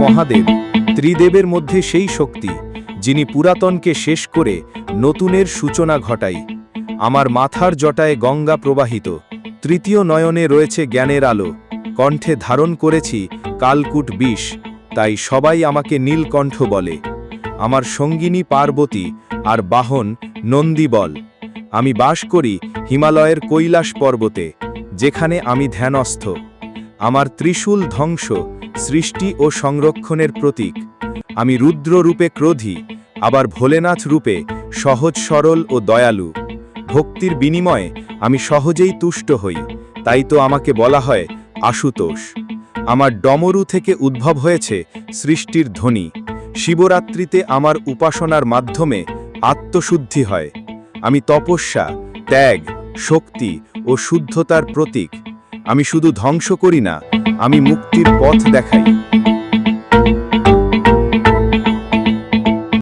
মহাদেব, ত্রিদেবের মধ্যে সেই শক্তি যিনি পুরাতনকে শেষ করে নতুনের সূচনা ঘটায়। আমার মাথার জটায় গঙ্গা প্রবাহিত, তৃতীয় নয়নে রয়েছে জ্ঞানের আলো, কণ্ঠে ধারণ করেছি কালকূট বিষ, তাই সবাই আমাকে নীলকণ্ঠ বলে। আমার সঙ্গিনী পার্বতী আর বাহন নন্দীবল। আমি বাস করি হিমালয়ের কৈলাস পর্বতে, যেখানে আমি ধ্যানস্থ। আমার ত্রিশূল ধ্বংস, সৃষ্টি ও সংরক্ষণের প্রতীক। আমি রুদ্র রূপে ক্রোধী, আবার ভোলেনাথ রূপে সহজ সরল ও দয়ালু। ভক্তির বিনিময়ে আমি সহজেই তুষ্ট হই, তাই তো আমাকে বলা হয় আশুতোষ। আমার ডমরু থেকে উদ্ভব হয়েছে সৃষ্টির ধ্বনি। শিবরাত্রিতে আমার উপাসনার মাধ্যমে আত্মশুদ্ধি হয়। আমি তপস্যা, ত্যাগ, শক্তি ও শুদ্ধতার প্রতীক। আমি শুধু ধ্বংস করি না, আমি মুক্তির পথ দেখাই।